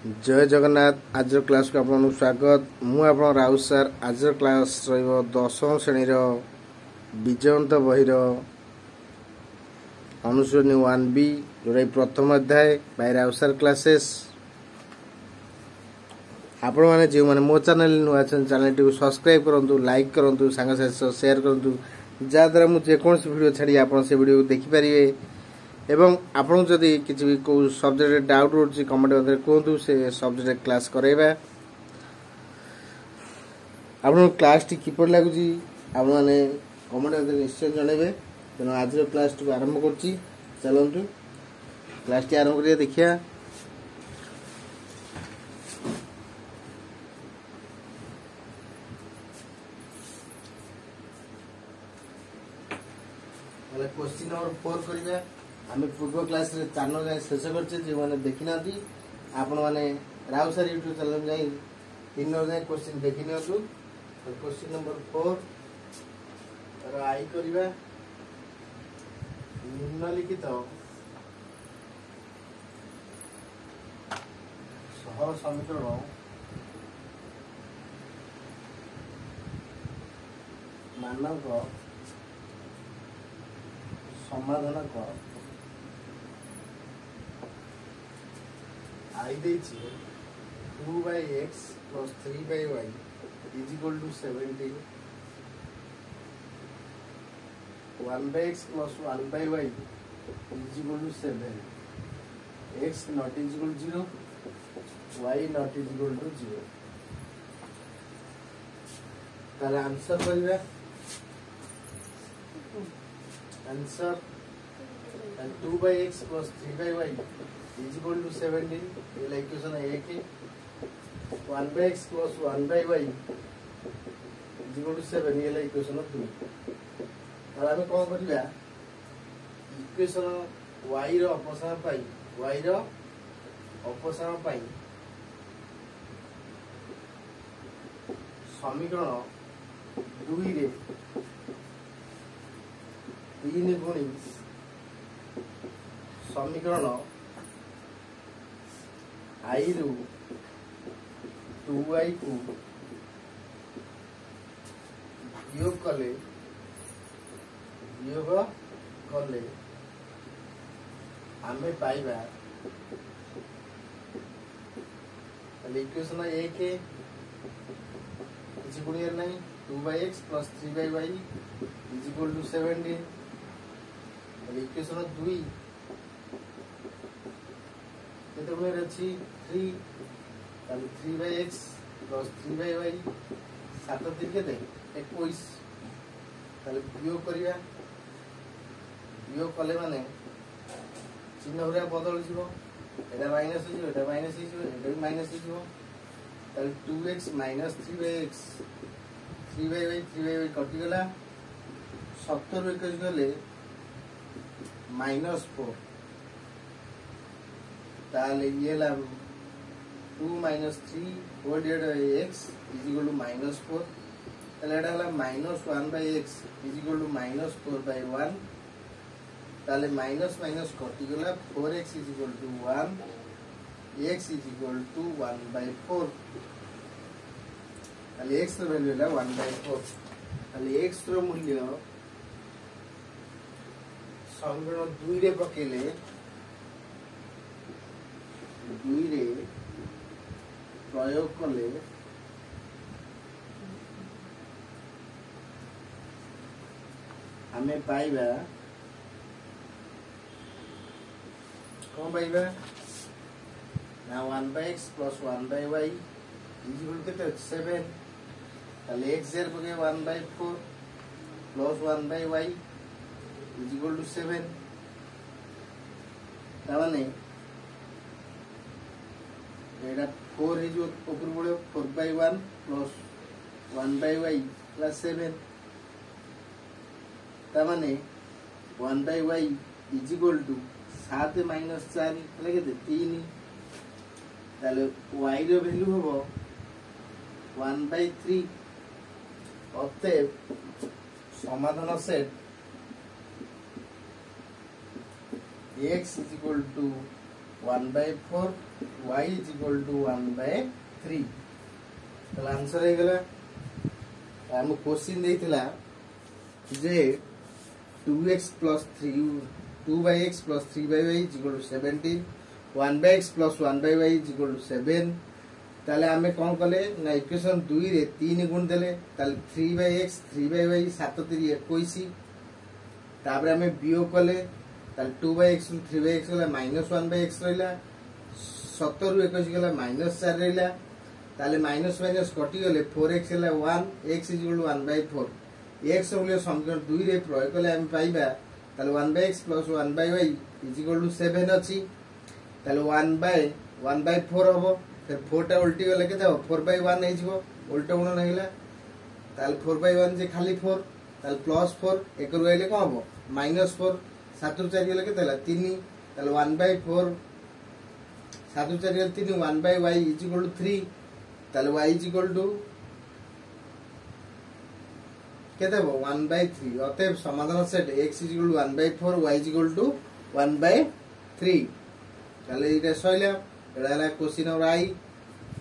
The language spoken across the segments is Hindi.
जय जगन्नाथ। आज क्लास को आपको स्वागत। मुझे राउत सार। आज क्लास रदशम श्रेणी विजयंत बहिर अनुशीलनी 1B जोटा प्रथम अध्याय बाय राउत सार क्लासेस। आपण मैंने जो मैंने मो चैनल नुआ चैनल टी सब्सक्राइब करूँ, लाइक करूँ, सांग साथी शेयर करूँ, जहाँद्वारा मुझे जेकोसी वीडियो छाड़ी आप वीडियो देखिपारे। एवं आपन जदि किसी भी को सब्जेक्ट डाउट रोचे कमेंट में कहतु, से सब्जेक्ट क्लास कराइबा। आपन क्लास टी किपर लगुच आप मैंने कमेंट में निश्चय जनइबे। तेना आज क्लास टी आरंभ करछि। चलतु क्लास टी आरंभ करिया देखिया। क्वेश्चन नंबर 4 करिया। आम पूर्व क्लास रे 4 नंबर जाए शेष करछे। जो माने देखि नाती आपण माने राव सर यूट्यूब चैनल जाई 3 नंबर जाए क्वेश्चन देखि नियतु। क्वेश्चन नंबर 4 तर आई करिवा। निम्नलिखित सह समीकरण मानक समाधान कर। आई देछि 2/x plus 3/y is equal to 17. 1/x plus 1/y is equal to 7. X not is equal to 0. Y not is equal to 0. तार आंसर करिबा। Answer 2/x plus 3/y is equal to 17. ये इक्वेशन 1 है। 1/x plus 1/y is equal to 7 ये इक्वेशन 2। और आम कौन करिया इक्वेशन y रो अपसारण पाई y रो अपसारण पाई समीकरण 2 रे 3 गुणी समीकरण आई रु 2y को योग कले आमे पाइबा इक्वेशन 1 है किसी गुणियर नहीं। 2/x plus 3/y is equal to 17. Equation 2 केते गुणियर अछि 3। ताले 3/x plus 3/y 7 3 केते 21। ताले वियोग करिया। वियोग कले माने चिन्ह भरा बदल जीवो। एटा माइनस हो जीवो, एटा माइनस हो जीवो, एटा भी माइनस हो जीवो। ताले 2x minus 3/x 3/y कटि गला। 70 21 गले -4। ताले ये ला 2 minus 3 whole divided by x is equal to -4. ताले एटा हला -1/x is equal to -4/1। ताले माइनस माइनस कटि गला। 4x is equal to 1, x is equal to 1/4। ताले x रो वैल्यू है 1/4। ताले x रो मूल्य समीकरण 2 रे पकेले 2 रे प्रयोग कले हमें पाइबा कौन पाइबा ना 1/x plus 1/y is equal to 7। ताले x जेर पके 1/4 plus 1/y is equal to 7। तामाने एटा 4 है जो ऊपर बड़े 4/1 plus 1/y plus 7। तामाने 1/y is equal to 7 minus 4 लगे 3। ताले y रो वैल्यू होबो 1/3। अतएव समाधान set x is equal to 1/4 y is equal to 1/3 তাহলে आंसर हे गेला हम question देथिला J 2x plus 3 2/x plus 3/y is equal to 17 1/x plus 1/y is equal to 7 ताले आमे कोन कले ना इक्वेशन 2 रे 3 गुण देले ताले 3/x 3/y 7 3 21 तापर आमे बियोग कले ताले 2/x 3/x गला -1/x रहला 17 रु 21 गला -4 रहला ताले माइनस माइनस कटि गले 4x हला 1 x is equal to 1/4 x मूल्य समीकरण 2 रे प्रयोग कले हम पाइबा ताले 1/x plus 1/y is equal to 7 अछि ताले 1/4 हबो फिर 4 टा उल्टी गले केते 4/1 हे जिवो उल्टा गुण नहिला ताले 4/1 जे खाली 4 ताले +4 एक रु आइले को हबो -4 7 रु 4 गले केते हला 3 ताले 1/4 7 रु 4 गले 3 1/y is equal to 3 ताले y is equal to केते हो 1/3 अतएव समाधान set x is equal to 1/4 y is equal to 1/3 ताले इटा सइला एडा हला क्वेश्चन नंबर आई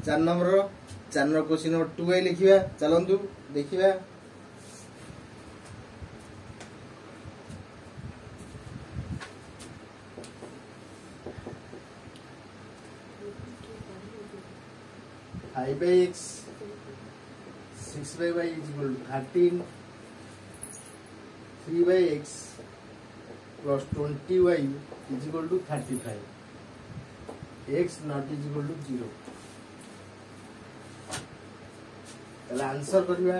4 नंबर क्वेश्चन नंबर 2 आई लिखिबा चलंतु देखिबा I by x 6/y is equal to 13 3/x plus 20y is equal to 35 x not is equal to 0 ताले आंसर करिबा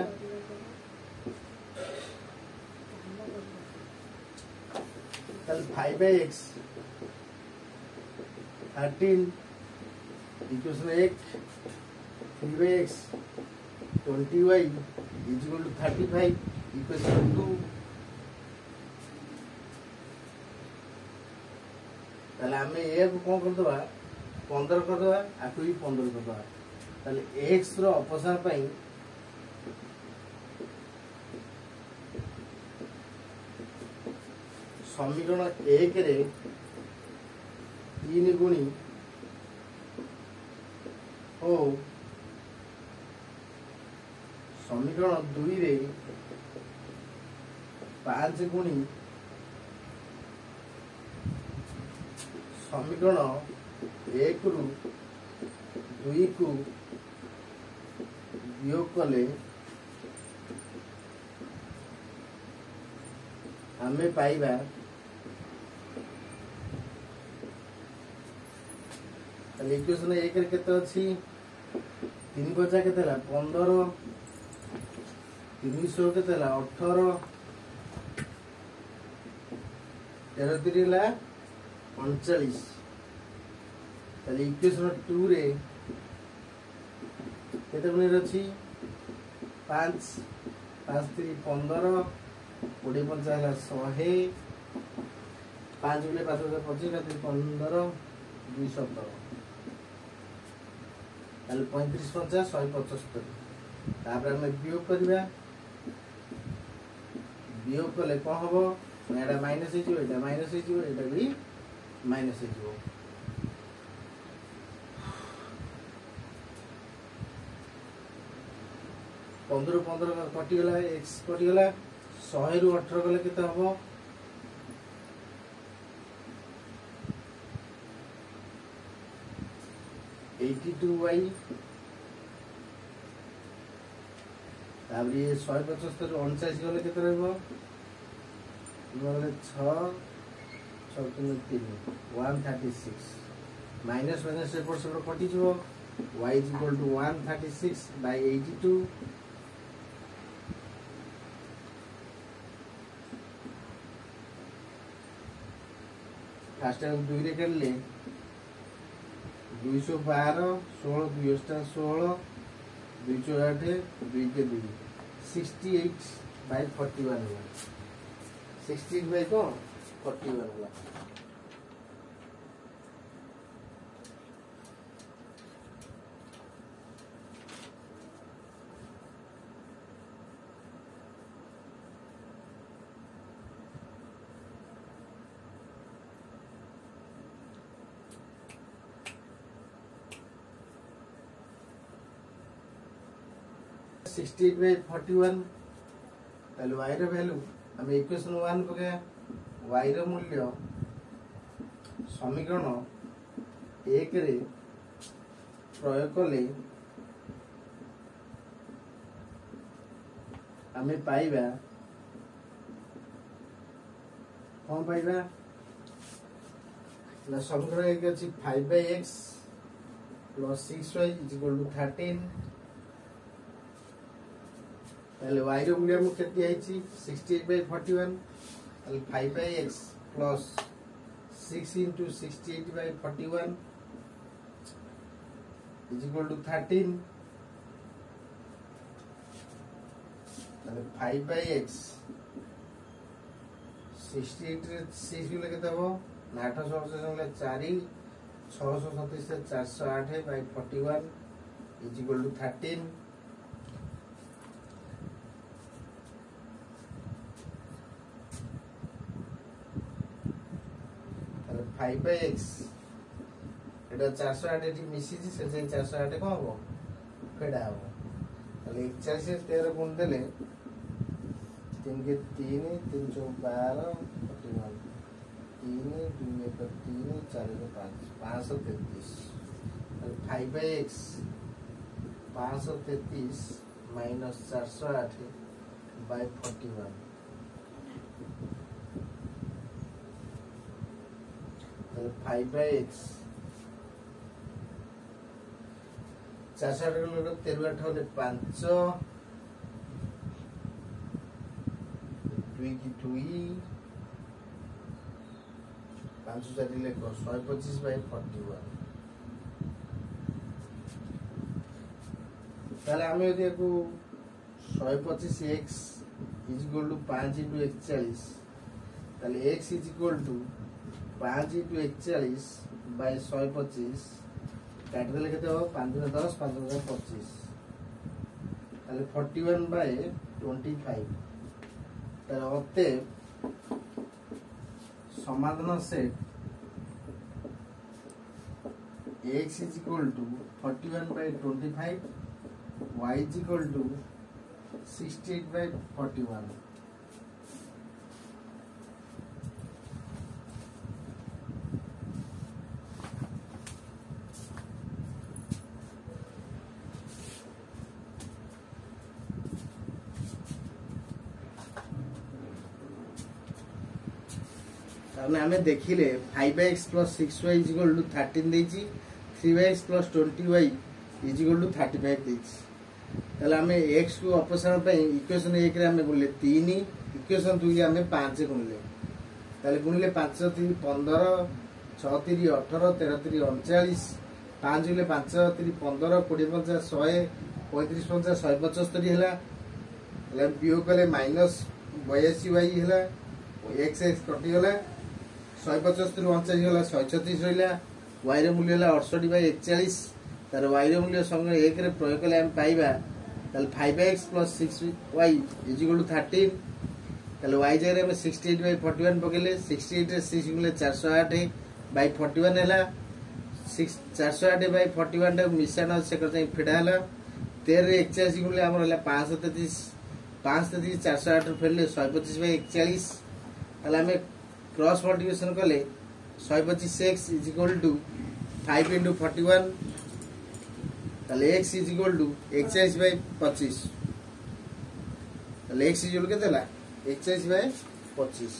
ताले 5/x 13 equation 1 3/x 20y is equal to 35 equation 2 ताले हमें ए को कोन कर दबा 15 कर दबा आकु भी 15 कर दबा ताले x रो अपसार पई समीकरण 1 रे 3 गुणी ओ समीकरण 2 रे 5 गुणी समीकरण 1 रु 2 को वियोग कले हमें पाइबा इक्वेशन 1 रे केते अछि 3 बजा केते ला 15 300 केते ला 18 13 ला 39 ताले इक्वेशन 2 रे केते गुणी रछि 5 5 3 15 20 5 ला 100 5 गुणे 5 25 15 217 ताले 35 50 175 तापर हम वियोग करबा वियोग कले को हबो एटा माइनस हे जिवो एटा माइनस हे जिवो एटा भी माइनस हे जिवो 15 15 कटि गला x कटि गला 100 रु 18 गले केते हबो 82y ताबरी 175 रु 39 गले केते रहबो गले 6 6 3 136 माइनस माइनस सेपर सेपर कटि जिवो y is equal to 136 by 82 fast time 2 रे करले 212 16 2 16 208 2 के 2 68 by 41 होला 68 by को 41 होला 68/41 ताले y रो वैल्यू हम इक्वेशन 1 पके y रो मूल्य समीकरण 1 रे प्रयोग कले हमें पाइबा कौन पाइबा ना समीकरण 1 अछि 5/x plus 6y is equal to 13 ताले y रो मूल्य हम केते आइछि 68/41 ताले 5/x plus 6 into 68/41 is equal to 13 ताले 5/x 68 रे 6 गुले केते हो 837 गुले 4 637 से 408/41 is equal to 13 5/x Etah 408 eighty मिसी जी से 408 को हो फेडा हो ताले 41 से 13 गुण देले 3 के 3 3 4 12 41 3 2 1 3 4 5 533 ताले 5/x 533 minus 408/41 5/x 408 13 8 5 2 की 2 5 4 लेख 125/41 ताले हमें यदि को 125x is equal to 5 into 41 ताले x is equal to 5 into 41 by 125 काट देले केते हो 5 गुना 10 5 गुना 25 ताले 41/25 ताले ओते समाधान set x is equal to 41/25 y is equal to 68/41 हमें देखिले 5x plus 6y is equal to 13 देछि 3x plus 20y is equal to 35 देछि ताले हमें x को अपसारण पे इक्वेशन 1 रे हमें गुणले 3 इक्वेशन 2 रे हमें 5 गुणले ताले गुणले 5 3 15 6 3 18 13 3 39 5 गुणले 5 3 15 20 50 100 35 50 175 हैला ले बियो कले माइनस 82y हैला x x कटि गला 175 49 होला 136 रहिला y रे मूल्य होला 68/41 तार y रे मूल्य संग 1 रे प्रयोग कले हम पाइबा ताल 5x plus 6y is equal to 13 ताल y जगह में 68/41 पकेले 68 रे 6 गुले 408/41 हैला 408/41 टा मिश्रण से करते फेडा हैला 13 रे 41 गुले हमर होला 533 533 408 फेडले 125/41 ताल हमें क्रॉस मल्टीप्लिकेशन कले 125x is equal to 5 into 41 ताले x is equal to 41/25 ताले x is equal केते ला 41/25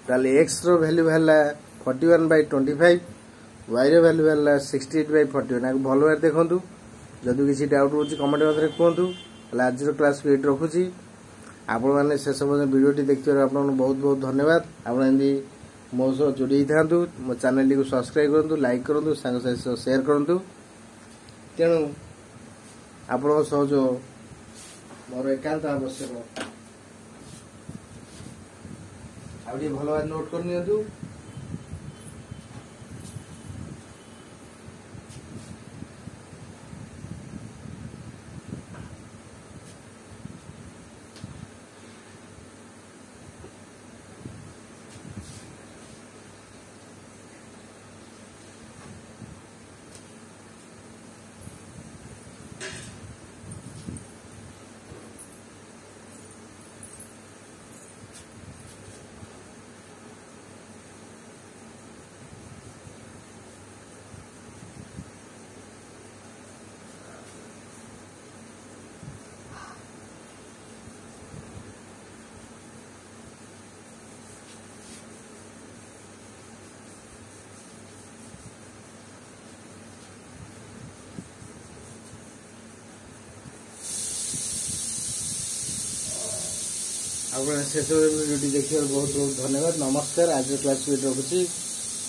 ताले x रो वैल्यू भेला 41/25 y रो वैल्यू भेला 68/41 आ भलो बार देखंतु जदि किसी डाउट होची कमेंट मधरे कहंतु आज क्लास को एट रखुची आपण माने शेष वीडियो टी देखिबार आपन बहुत बहुत धन्यवाद आपण एंदी मो सह जोड़ी थांतु मो चैनल को सब्सक्राइब करंतु लाइक करंतु संग साथी शेयर करंतु तेणु आपण सह जो मोर एकांत आवश्यक आउडी भलो बात नोट कर नियंतु आप शेष भिडियो देखिए बहुत बहुत धन्यवाद। नमस्कार। आज क्लास रखुच्छी।